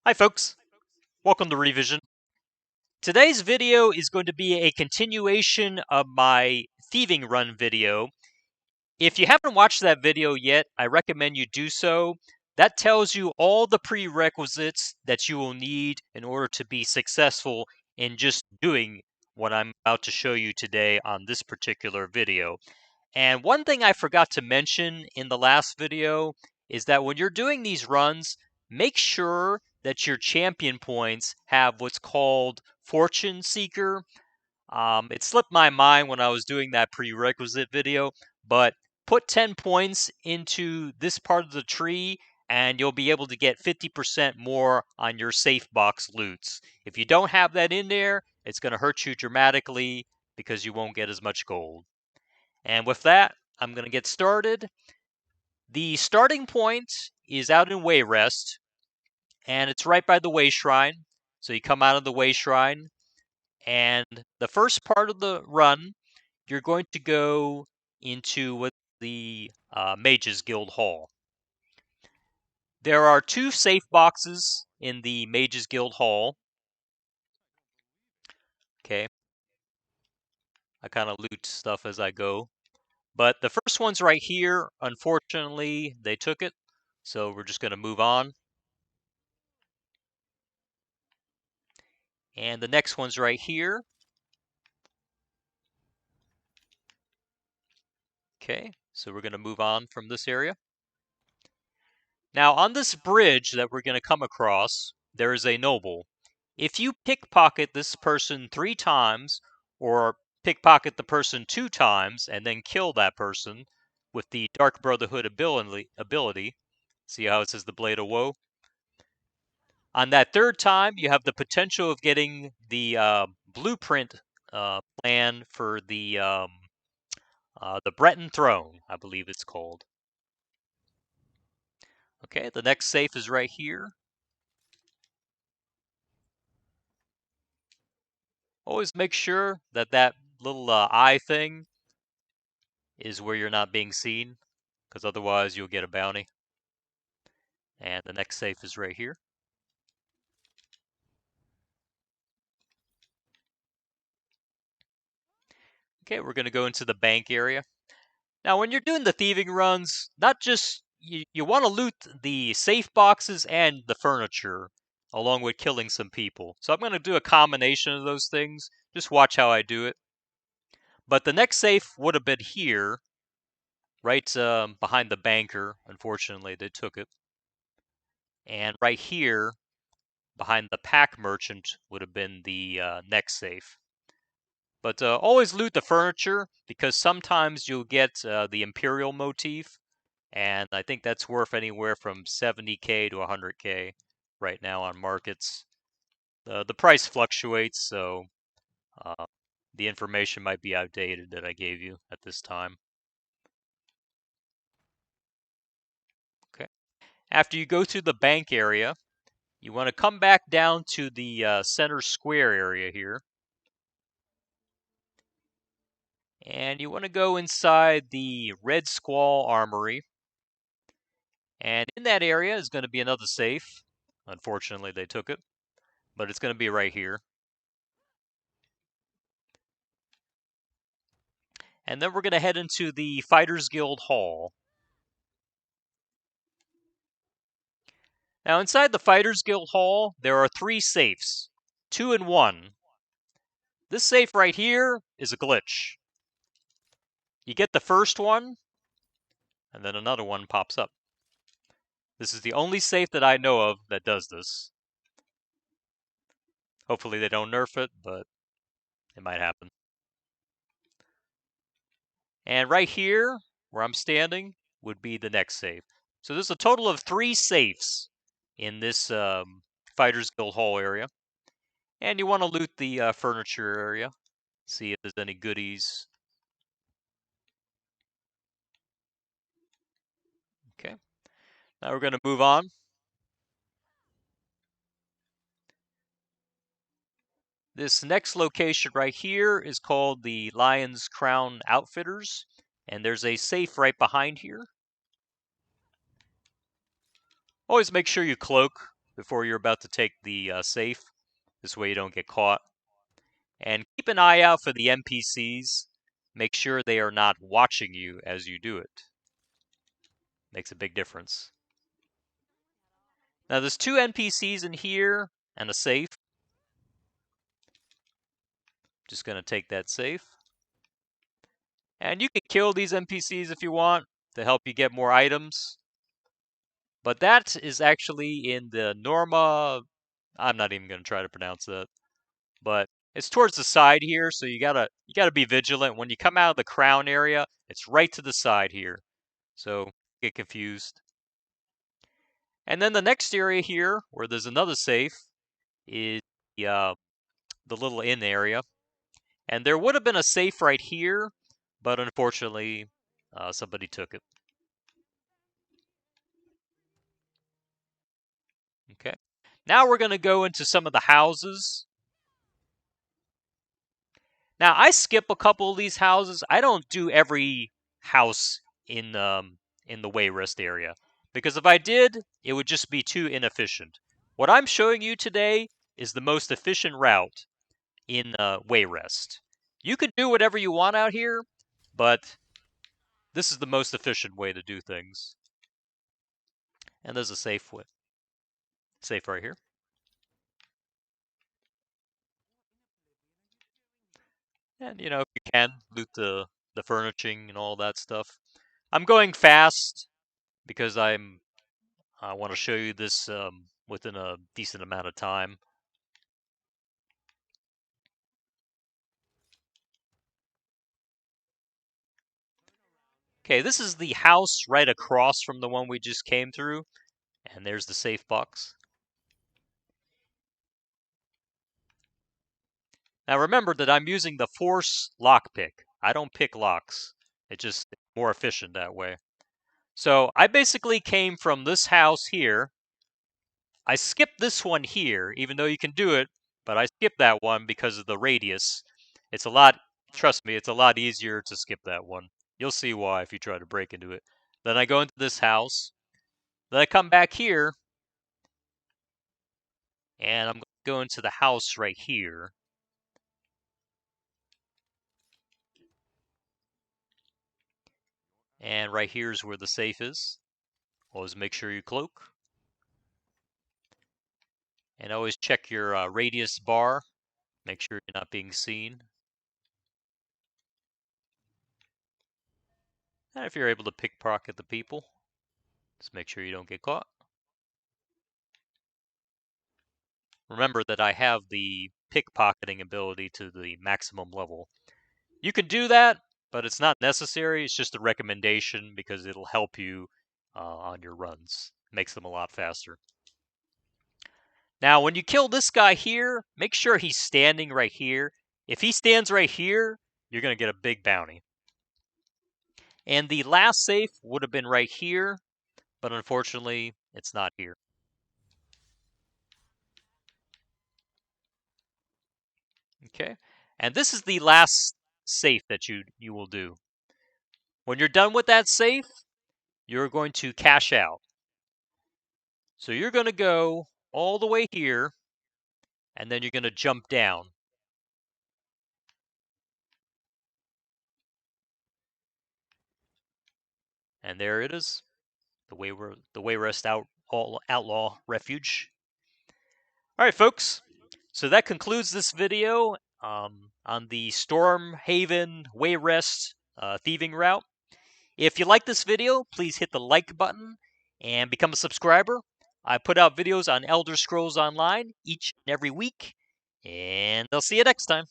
Hi folks, welcome to Revision. Today's video is going to be a continuation of my Thieving Run video. If you haven't watched that video yet, I recommend you do so. That tells you all the prerequisites that you will need in order to be successful in just doing what I'm about to show you today on this particular video. And one thing I forgot to mention in the last video is that when you're doing these runs, make sure that your champion points have what's called Fortune Seeker. It slipped my mind when I was doing that prerequisite video, but put 10 points into this part of the tree and you'll be able to get 50% more on your safe box loots. If you don't have that in there, it's going to hurt you dramatically because you won't get as much gold. And with that, I'm going to get started. The starting point is out in Wayrest, and it's right by the Way Shrine. So you come out of the Way Shrine, and the first part of the run, you're going to go into what the Mages Guild Hall. There are 2 safe boxes in the Mages Guild Hall. Okay. I kind of loot stuff as I go. But the first one's right here. Unfortunately, they took it. So we're just going to move on. And the next one's right here. Okay, so we're going to move on from this area. Now, on this bridge that we're going to come across, there is a noble. If you pickpocket this person 3 times, or pickpocket the person 2 times, and then kill that person with the Dark Brotherhood ability, see how it says the Blade of Woe? On that 3rd time, you have the potential of getting the blueprint plan for the Breton Throne, I believe it's called. Okay, the next safe is right here. Always make sure that that little eye thing is where you're not being seen, because otherwise you'll get a bounty. And the next safe is right here. Okay, we're going to go into the bank area. Now, when you're doing the thieving runs, not just you want to loot the safe boxes and the furniture, along with killing some people. So I'm going to do a combination of those things. Just watch how I do it. But the next safe would have been here, right behind the banker. Unfortunately, they took it. And right here, behind the pack merchant, would have been the next safe. But always loot the furniture, because sometimes you'll get the Imperial motif, and I think that's worth anywhere from 70k to 100k right now on markets. The price fluctuates, so the information might be outdated that I gave you at this time. Okay. After you go through the bank area, you want to come back down to the center square area here. And you want to go inside the Red Squall Armory. And in that area is going to be another safe. Unfortunately, they took it. But it's going to be right here. And then we're going to head into the Fighters Guild Hall. Now, inside the Fighters Guild Hall, there are 3 safes. 2 in 1. This safe right here is a glitch. You get the first one, and then another one pops up. This is the only safe that I know of that does this. Hopefully they don't nerf it, but it might happen. And right here, where I'm standing, would be the next safe. So there's a total of 3 safes in this Fighters Guild Hall area. And you want to loot the furniture area. See if there's any goodies. Okay. Now we're going to move on. This next location right here is called the Lion's Crown Outfitters. And there's a safe right behind here. Always make sure you cloak, before you're about to take the safe. This way you don't get caught. And keep an eye out for the NPCs. Make sure they are not watching you as you do it. Makes a big difference. Now there's 2 NPCs in here and a safe. Just going to take that safe. And you can kill these NPCs if you want to help you get more items. But that is actually in the Norma. I'm not even going to try to pronounce that. But it's towards the side here, so you gotta be vigilant. When you come out of the crown area, it's right to the side here. So get confused. And then the next area here, where there's another safe, is the little inn area. And there would have been a safe right here, but unfortunately, somebody took it. Okay. Now we're going to go into some of the houses. Now, I skip a couple of these houses. I don't do every house in the Wayrest area, because if I did, it would just be too inefficient. What I'm showing you today is the most efficient route in Wayrest. You can do whatever you want out here, but this is the most efficient way to do things. And there's a safe right here. And if you can, loot the furnishing and all that stuff. I'm going fast because I want to show you this within a decent amount of time. Okay, this is the house right across from the one we just came through, and there's the safe box. Now remember that I'm using the force lockpick. I don't pick locks. It's just more efficient that way. So I basically came from this house here. I skipped this one here, even though you can do it, but I skipped that one because of the radius. It's a lot, trust me, it's a lot easier to skip that one. You'll see why if you try to break into it. Then I go into this house. Then I come back here, and I'm going to go into the house right here. And right here is where the safe is. Always make sure you cloak. And always check your radius bar. Make sure you're not being seen. And if you're able to pickpocket the people, just make sure you don't get caught. Remember that I have the pickpocketing ability to the maximum level. You can do that, but it's not necessary. It's just a recommendation because it'll help you on your runs. Makes them a lot faster. Now, when you kill this guy here, make sure he's standing right here. If he stands right here, you're going to get a big bounty. And the last safe would have been right here, but unfortunately, it's not here. Okay, and this is the last safe that you will do. When you're done with that safe, you're going to cash out. So you're going to go all the way here, and then you're going to jump down. And there it is, the Wayrest Outlaw Refuge. All right, folks. So that concludes this video on the Stormhaven Wayrest thieving route. If you like this video, please hit the like button and become a subscriber. I put out videos on Elder Scrolls Online each and every week, and I'll see you next time.